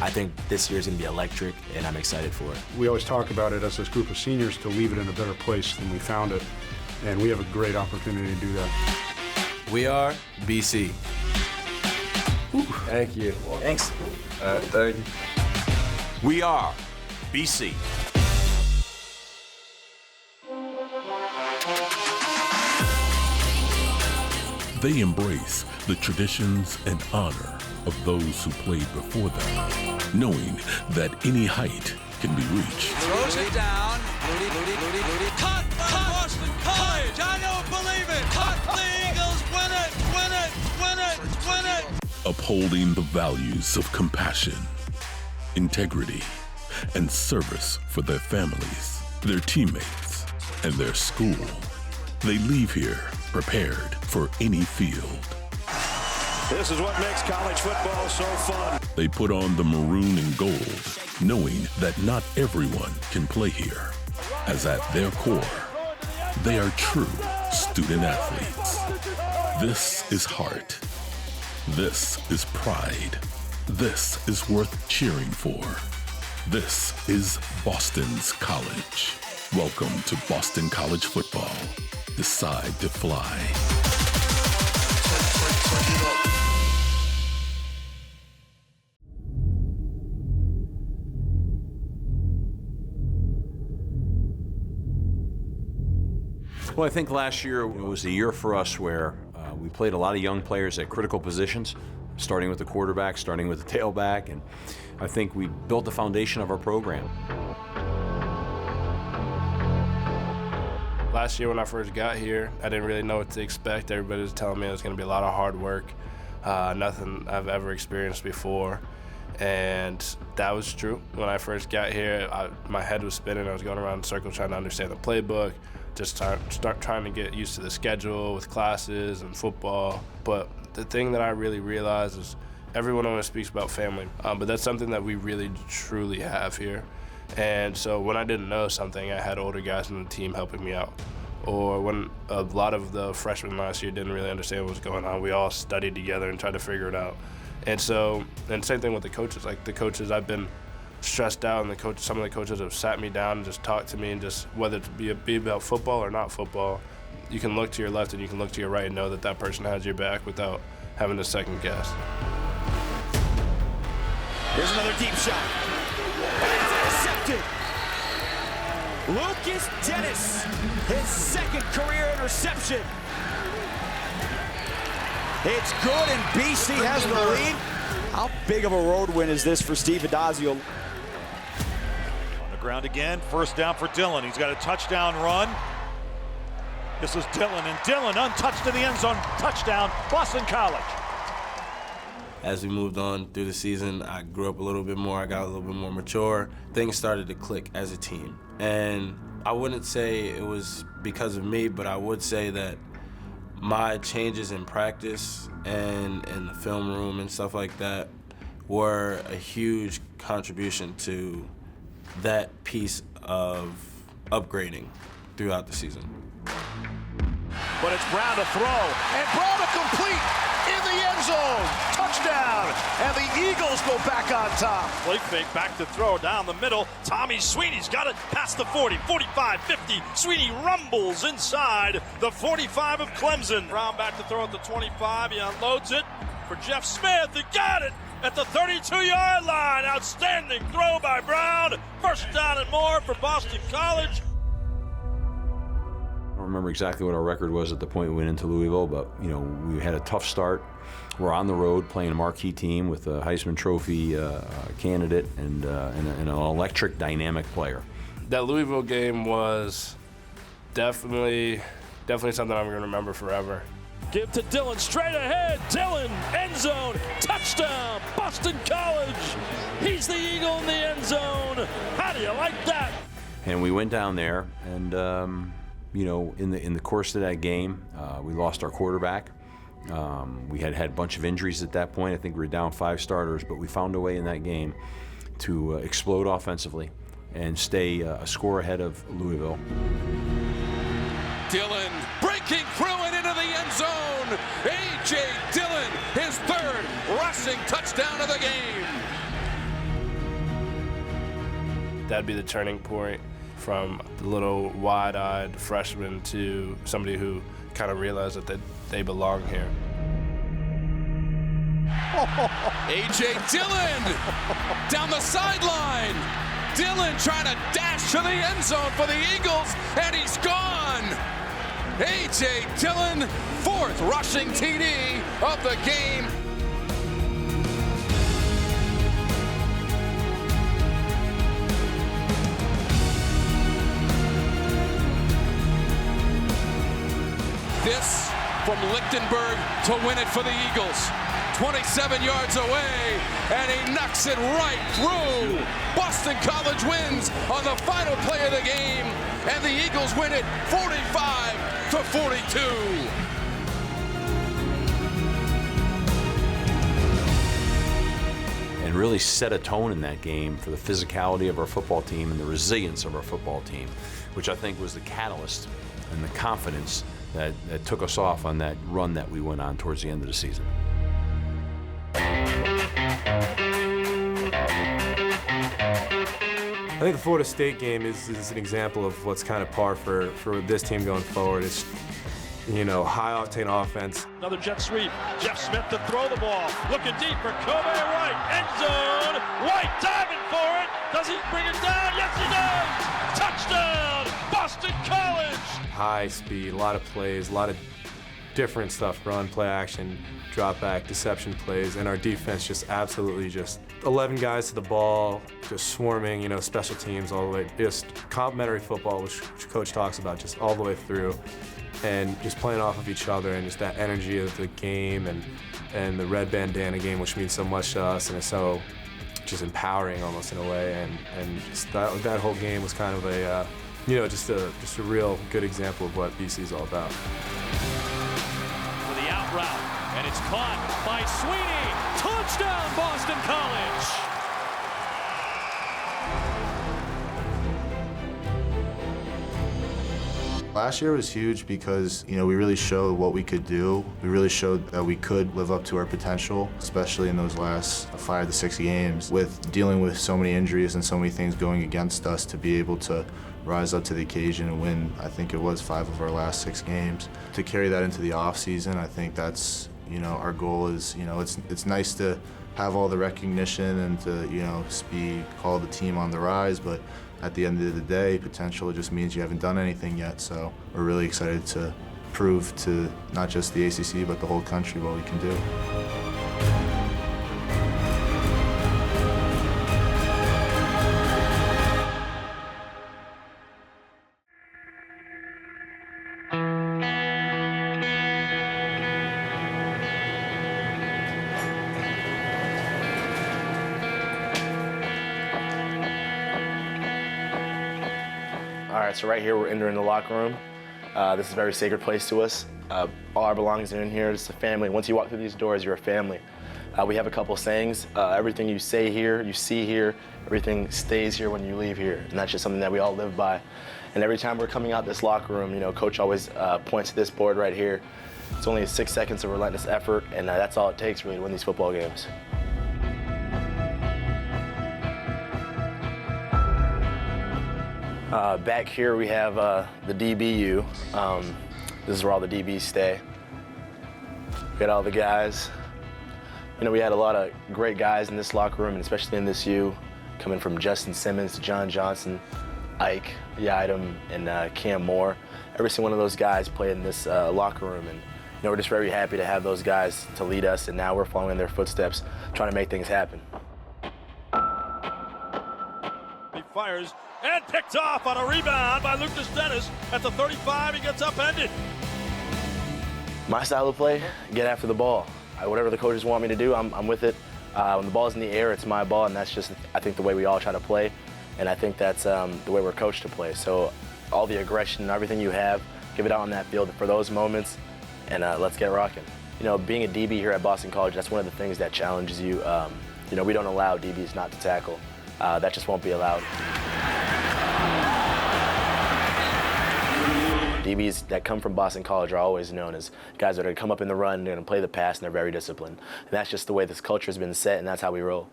I think this year's going to be electric, and I'm excited for it. We always talk about it as this group of seniors to leave it in a better place than we found it, and we have a great opportunity to do that. We are BC. Thank you. Thanks. Thank you. We are BC. They embrace the traditions and honor of those who played before them, knowing that any height can be reached. Throws it down. Cut by Boston College. I don't believe it. Cut. The Eagles win it. Win it. Win it. Win it. Upholding the values of compassion, integrity, and service for their families, their teammates, and their school. They leave here prepared for any field. This is what makes college football so fun. They put on the maroon and gold, knowing that not everyone can play here, as at their core, they are true student athletes. This is heart. This is pride. This is worth cheering for. This is Boston's college. Welcome to Boston College football. Decide to fly. Well, I think last year was a year for us where we played a lot of young players at critical positions, starting with the quarterback, starting with the tailback, and I think we built the foundation of our program. Last year when I first got here, I didn't really know what to expect. Everybody was telling me it was going to be a lot of hard work, nothing I've ever experienced before. And that was true. When I first got here, my head was spinning. I was going around in circles trying to understand the playbook, just start trying to get used to the schedule with classes and football. But the thing that I really realized is everyone always speaks about family, but that's something that we really truly have here. And so when I didn't know something, I had older guys in the team helping me out. Or when a lot of the freshmen last year didn't really understand what was going on, we all studied together and tried to figure it out. And so, and same thing with the coaches. Like the coaches, I've been stressed out, and some of the coaches have sat me down and just talked to me, and just whether it be about football or not football, you can look to your left and you can look to your right and know that that person has your back without having to second guess. Here's another deep shot. It's intercepted. Lucas Dennis, his second career interception. It's good, and BC has the lead. How big of a road win is this for Steve Adazio? On the ground again, first down for Dillon. He's got a touchdown run. This is Dillon, and Dillon untouched in the end zone. Touchdown, Boston College. As we moved on through the season, I grew up a little bit more, I got a little bit more mature. Things started to click as a team. And I wouldn't say it was because of me, but I would say that my changes in practice and in the film room and stuff like that were a huge contribution to that piece of upgrading throughout the season. But it's Brown to throw, and Brown to complete in the end zone. Touchdown, and the Eagles go back on top. Play fake, back to throw down the middle. Tommy Sweeney's got it past the 40, 45, 50. Sweeney rumbles inside the 45 of Clemson. Brown back to throw at the 25. He unloads it for Jeff Smith. He got it at the 32-yard line. Outstanding throw by Brown. First down and more for Boston College. I don't remember exactly what our record was at the point we went into Louisville, but we had a tough start. We're on the road playing a marquee team with a Heisman Trophy candidate and an electric, dynamic player. That Louisville game was definitely something I'm going to remember forever. Give to Dillon, straight ahead. Dillon, end zone, touchdown, Boston College. He's the Eagle in the end zone. How do you like that? And we went down there, and in the course of that game, we lost our quarterback. We had a bunch of injuries at that point. I think we were down 5 starters, but we found a way in that game to explode offensively and stay a score ahead of Louisville. Dillon breaking through and into the end zone. A.J. Dillon, his third rushing touchdown of the game. that'd be the turning point from the little wide-eyed freshman to somebody who kind of realized that they belong here. A.J. Dillon down the sideline. Dillon trying to dash to the end zone for the Eagles, and he's gone. A.J. Dillon, 4th rushing TD of the game. This from Lichtenberg to win it for the Eagles. 27 yards away, and he knocks it right through. Boston College wins on the final play of the game, and the Eagles win it 45-42. And really set a tone in that game for the physicality of our football team and the resilience of our football team, which I think was the catalyst and the confidence that took us off on that run that we went on towards the end of the season. I think the Florida State game is an example of what's kind of par for this team going forward. It's, high octane offense. Another jet sweep. Jeff Smith to throw the ball. Looking deep for Kobe White. End zone. White diving for it. Does he bring it down? Yes, he does. Touchdown, Boston College. High speed, a lot of plays, a lot of different stuff. Run, play action, drop back, deception plays. And our defense just absolutely 11 guys to the ball, just swarming, special teams all the way. Just complimentary football, which Coach talks about, just all the way through. And just playing off of each other and just that energy of the game and the red bandana game, which means so much to us and it's so just empowering almost in a way. And just that whole game was kind of a, just a real good example of what BC is all about. For the out route, and it's caught by Sweeney. Touchdown, Boston College. Last year was huge because, we really showed what we could do. We really showed that we could live up to our potential, especially in those last 5 to 6 games. With dealing with so many injuries and so many things going against us, to be able to rise up to the occasion and win, I think it was 5 of our last 6 games. To carry that into the offseason, I think that's, our goal is, it's nice to have all the recognition and to, be called the team on the rise, but at the end of the day, potential just means you haven't done anything yet. So we're really excited to prove to not just the ACC, but the whole country what we can do. All right, so right here we're entering the locker room. This is a very sacred place to us. All our belongings are in here. It's a family. Once you walk through these doors, you're a family. We have a couple sayings. Everything you say here, you see here, everything stays here when you leave here. And that's just something that we all live by. And every time we're coming out this locker room, Coach always points to this board right here. It's only 6 seconds of relentless effort, and that's all it takes really to win these football games. Back here we have the DBU. This is where all the DBs stay. We got all the guys. We had a lot of great guys in this locker room, and especially in this U, coming from Justin Simmons to John Johnson, Ike, Yidam, and Cam Moore. Every single one of those guys played in this locker room, and we're just very happy to have those guys to lead us, and now we're following in their footsteps, trying to make things happen. He fires and picked off on a rebound by Lucas Dennis at the 35. He gets upended. My style of play, get after the ball. Whatever the coaches want me to do, I'm with it. When the ball's in the air, it's my ball, and that's just, I think, the way we all try to play. And I think that's the way we're coached to play. So all the aggression and everything you have, give it out on that field for those moments, and let's get rocking. Being a DB here at Boston College, that's one of the things that challenges you. We don't allow DBs not to tackle. That just won't be allowed. DBs that come from Boston College are always known as guys that are going to come up in the run, they're going to play the pass, and they're very disciplined. And that's just the way this culture has been set, and that's how we roll.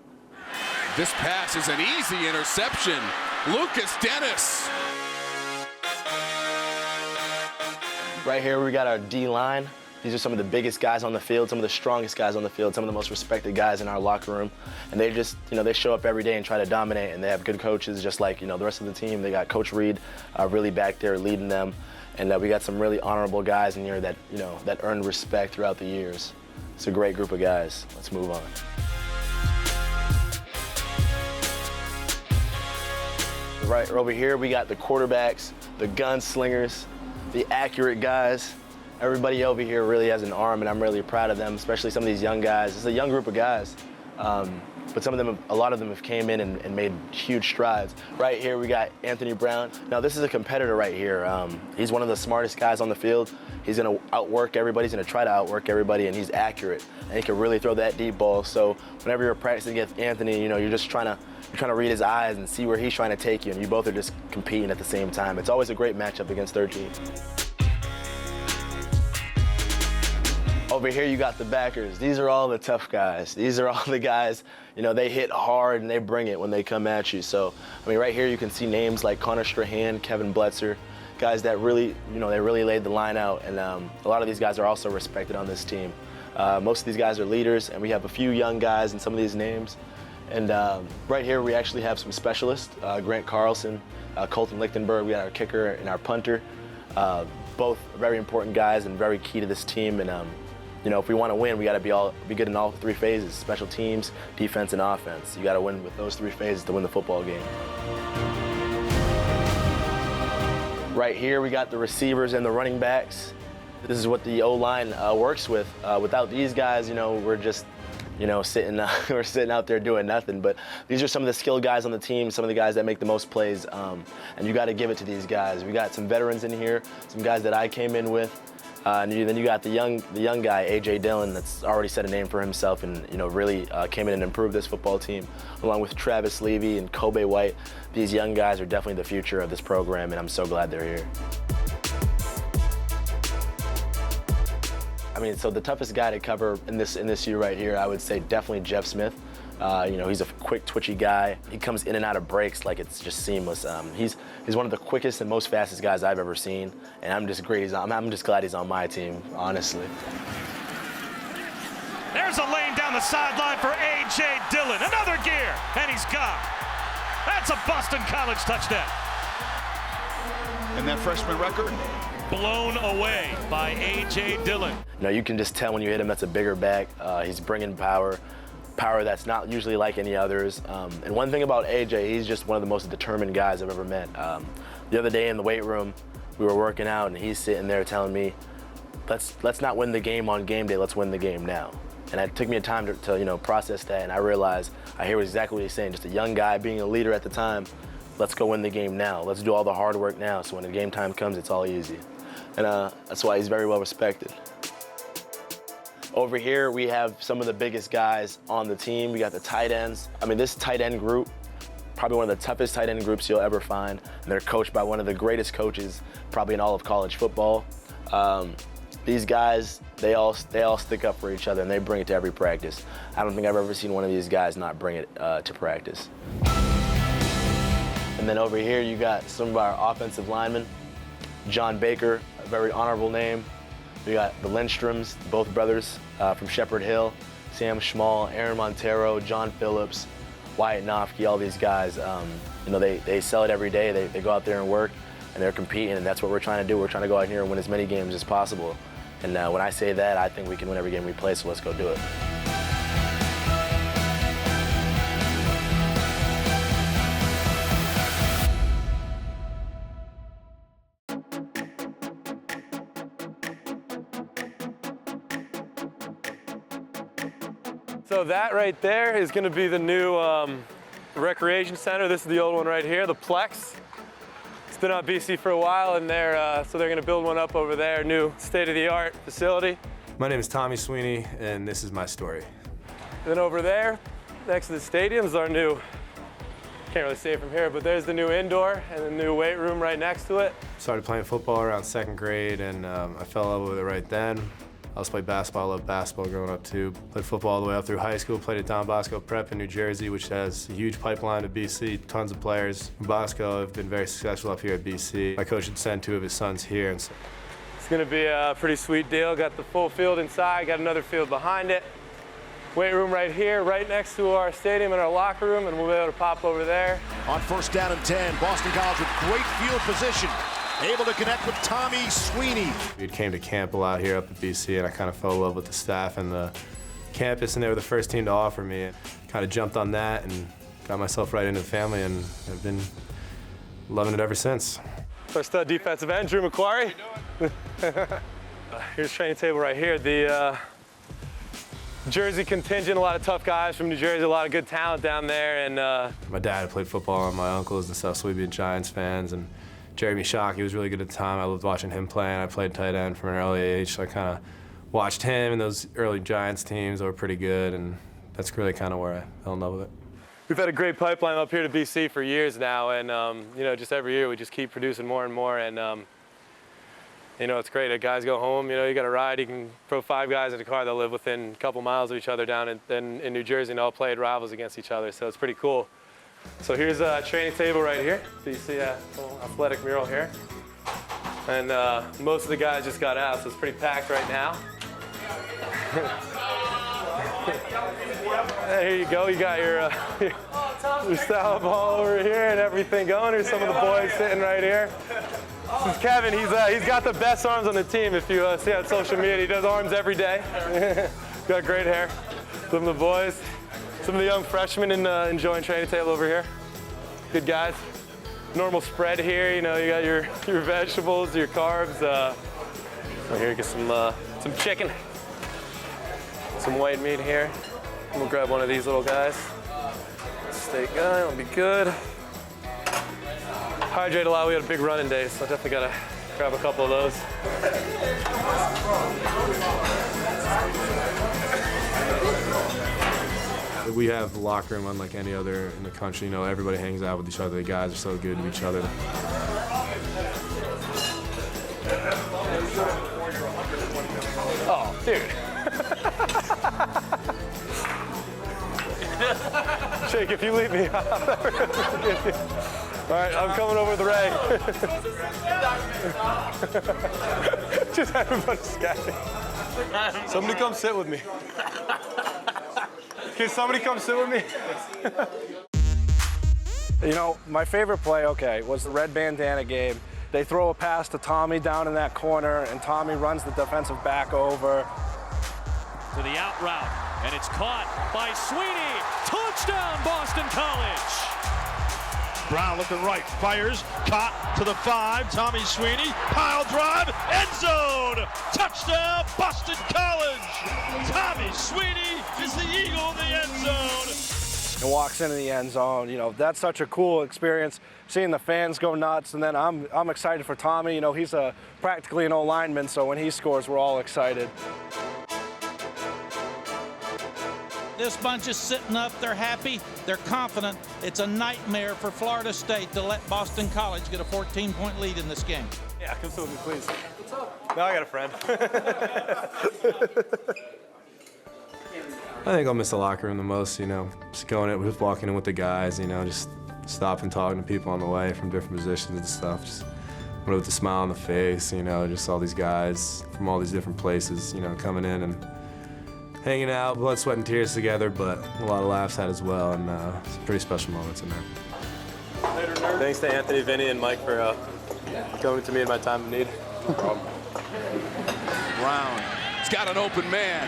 This pass is an easy interception. Lucas Dennis. Right here we got our D-line. These are some of the biggest guys on the field, some of the strongest guys on the field, some of the most respected guys in our locker room. And they just, they show up every day and try to dominate, and they have good coaches just like, the rest of the team. They got Coach Reed really back there leading them. And we got some really honorable guys in here that, that earned respect throughout the years. It's a great group of guys. Let's move on. Right over here, we got the quarterbacks, the gunslingers, the accurate guys. Everybody over here really has an arm, and I'm really proud of them, especially some of these young guys. It's a young group of guys, but a lot of them have came in and made huge strides. Right here, we got Anthony Brown. Now, this is a competitor right here. He's one of the smartest guys on the field. He's gonna outwork everybody. He's gonna try to outwork everybody, and he's accurate, and he can really throw that deep ball. So whenever you're practicing against Anthony, you're just trying to read his eyes and see where he's trying to take you, and you both are just competing at the same time. It's always a great matchup against 13. Over here, you got the backers. These are all the tough guys. These are all the guys, they hit hard and they bring it when they come at you. So, right here you can see names like Connor Strahan, Kevin Bletzer, guys that really, they really laid the line out. And a lot of these guys are also respected on this team. Most of these guys are leaders, and we have a few young guys in some of these names. And right here, we actually have some specialists, Grant Carlson, Colton Lichtenberg. We got our kicker and our punter. Both very important guys and very key to this team. And if we want to win, we got to be good in all three phases: special teams, defense, and offense. You got to win with those three phases to win the football game. Right here, we got the receivers and the running backs. This is what the O-line works with. Without these guys, we're just, sitting out there doing nothing. But these are some of the skilled guys on the team, some of the guys that make the most plays, and you got to give it to these guys. We got some veterans in here, some guys that I came in with. And then you got the young guy, A.J. Dillon, that's already set a name for himself and really came in and improved this football team, along with Travis Levy and Kobe White. These young guys are definitely the future of this program, and I'm so glad they're here. So the toughest guy to cover in this year right here, I would say definitely Jeff Smith. He's a quick, twitchy guy. He comes in and out of breaks like it's just seamless. He's one of the quickest and most fastest guys I've ever seen, and I'm just glad he's on my team, honestly. There's a lane down the sideline for A.J. Dillon. Another gear, and he's gone. That's a Boston College touchdown. And that freshman record? Blown away by A.J. Dillon. You can just tell when you hit him that's a bigger back. He's bringing power that's not usually like any others. And one thing about AJ, he's just one of the most determined guys I've ever met. The other day in the weight room, we were working out, and he's sitting there telling me, let's not win the game on game day, let's win the game now. And it took me a time to process that, and I realized, I hear exactly what he's saying, just a young guy being a leader at the time. Let's go win the game now. Let's do all the hard work now, so when the game time comes, it's all easy. And that's why he's very well respected. Over here, we have some of the biggest guys on the team. We got the tight ends. This tight end group, probably one of the toughest tight end groups you'll ever find. And they're coached by one of the greatest coaches probably in all of college football. These guys, they all stick up for each other, and they bring it to every practice. I don't think I've ever seen one of these guys not bring it to practice. And then over here, you got some of our offensive linemen. John Baker, a very honorable name. We got the Lindstroms, both brothers from Shepherd Hill, Sam Schmall, Aaron Montero, John Phillips, Wyatt Nofke, all these guys. They sell it every day. They go out there and work, and they're competing, and that's what we're trying to do. We're trying to go out here and win as many games as possible. And when I say that, I think we can win every game we play, so let's go do it. So that right there is going to be the new recreation center. This is the old one right here, the Plex. It's been on BC for a while, and so they're going to build one up over there, new state-of-the-art facility. My name is Tommy Sweeney, and this is my story. Then over there, next to the stadium, is our new, can't really see it from here, but there's the new indoor and the new weight room right next to it. Started playing football around second grade, and I fell in love with it right then. I also played basketball. I loved basketball growing up too. Played football all the way up through high school. Played at Don Bosco Prep in New Jersey, which has a huge pipeline to BC. Tons of players from Bosco have been very successful up here at BC. My coach had sent 2 of his sons here. And so it's going to be a pretty sweet deal. Got the full field inside. Got another field behind it. Weight room right here, right next to our stadium and our locker room, and we'll be able to pop over there. On first down and 10, Boston College with great field position. Able to connect with Tommy Sweeney. We came to camp a lot here up at BC, and I kind of fell in love with the staff and the campus, and they were the first team to offer me. And kind of jumped on that and got myself right into the family, and I've been loving it ever since. First defensive end, Drew McQuarrie. Here's the training table right here. The Jersey contingent, a lot of tough guys from New Jersey, a lot of good talent down there. And my dad played football, and my uncles and stuff, so we'd be Giants fans. And Jeremy Shock, he was really good at the time. I loved watching him play, and I played tight end from an early age, so I kind of watched him and those early Giants teams that were pretty good, and that's really kind of where I fell in love with it. We've had a great pipeline up here to BC for years now, and you know, just every year we just keep producing more and more, and you know, it's great. Guys go home, you know, you got a ride, you can throw 5 guys in a car that live within a couple miles of each other down in New Jersey, and all played rivals against each other, so it's pretty cool. So here's a training table right here. So you see a little athletic mural here. And most of the guys just got out, so it's pretty packed right now. Here you go, you got your style ball over here and everything going. Here's some of the boys sitting right here. This is Kevin. He's got the best arms on the team. If you see on social media, he does arms every day. Got great hair. Some of the boys, some of the young freshmen enjoying training table over here. Good guys. Normal spread here. You know, you got your vegetables, your carbs. So here, get some chicken, some white meat here. We'll grab one of these little guys. Steak guy, it'll be good. Hydrate a lot. We had a big running day, so I definitely gotta grab a couple of those. We have a locker room unlike any other in the country. You know, everybody hangs out with each other. The guys are so good to each other. Oh, dude. Jake, if you leave me, I'll never forget you. All right, I'm coming over with Ray. Just everybody scattered. Somebody come sit with me. Can somebody come sit with me? You know, my favorite play, was the red bandana game. They throw a pass to Tommy down in that corner, and Tommy runs the defensive back over. To the out route, and it's caught by Sweeney. Touchdown, Boston College! Brown looking right, fires, caught to the 5, Tommy Sweeney, pile drive, end zone! Touchdown, Boston College! Tommy Sweeney is the Eagle in the end zone. And walks into the end zone. You know, that's such a cool experience, seeing the fans go nuts, and then I'm excited for Tommy. You know, he's practically an O-lineman, so when he scores, we're all excited. This bunch is sitting up, they're happy, they're confident. It's a nightmare for Florida State to let Boston College get a 14-point lead in this game. Yeah, come sit with me, please. What's up? No, I got a friend. I think I'll miss the locker room the most, you know. Just walking in with the guys, you know, just stopping talking to people on the way from different positions and stuff. Just with a smile on the face, you know, just all these guys from all these different places, you know, coming in and hanging out, blood, sweat, and tears together, but a lot of laughs had as well, and some pretty special moments in there. Thanks to Anthony, Vinny, and Mike for coming to me in my time of need. No problem. Brown, he's got an open man.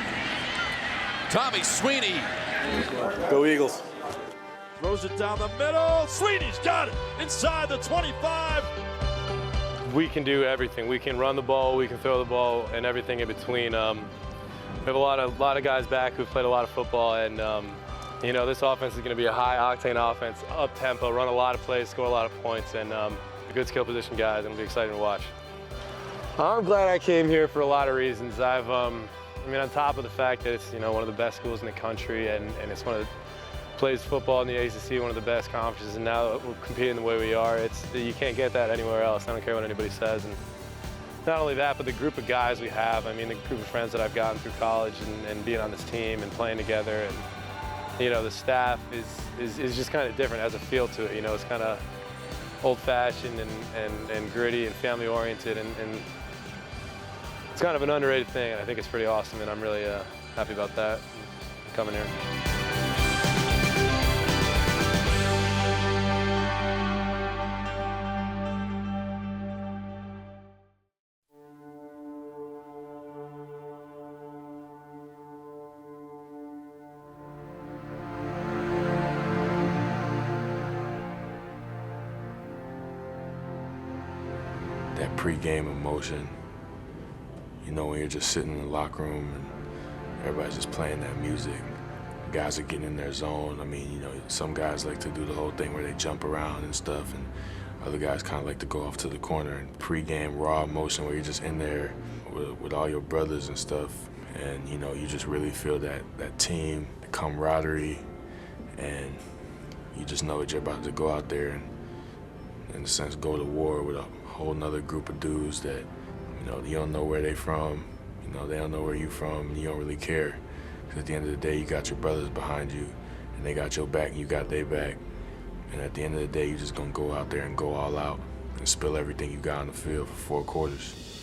Tommy Sweeney. Go Eagles. Throws it down the middle, Sweeney's got it inside the 25. We can do everything. We can run the ball, we can throw the ball, and everything in between. We have a lot of guys back who've played a lot of football, and you know, this offense is going to be a high-octane offense, up-tempo, run a lot of plays, score a lot of points, and good skill position guys, and it'll be exciting to watch. I'm glad I came here for a lot of reasons. I mean, on top of the fact that it's, you know, one of the best schools in the country, and it's one of the plays football in the ACC, one of the best conferences, and now we're competing the way we are. You can't get that anywhere else. I don't care what anybody says. And not only that, but the group of guys we have. I mean, the group of friends that I've gotten through college and being on this team and playing together, and you know, the staff is just kind of different, has a feel to it. You know, it's kind of old-fashioned and gritty and family-oriented, and it's kind of an underrated thing, and I think it's pretty awesome, and I'm really happy about that, coming here. That pregame emotion, you know, when you're just sitting in the locker room and everybody's just playing that music. Guys are getting in their zone. I mean, you know, some guys like to do the whole thing where they jump around and stuff, and other guys kind of like to go off to the corner. And pregame raw emotion where you're just in there with all your brothers and stuff, and you know, you just really feel that team, the camaraderie, and you just know that you're about to go out there and, in a sense, go to war with a whole nother group of dudes that, you know, you don't know where they from, you know, they don't know where you from, and you don't really care. Because at the end of the day, you got your brothers behind you, and they got your back, and you got their back. And at the end of the day, you're just gonna go out there and go all out and spill everything you got on the field for 4 quarters.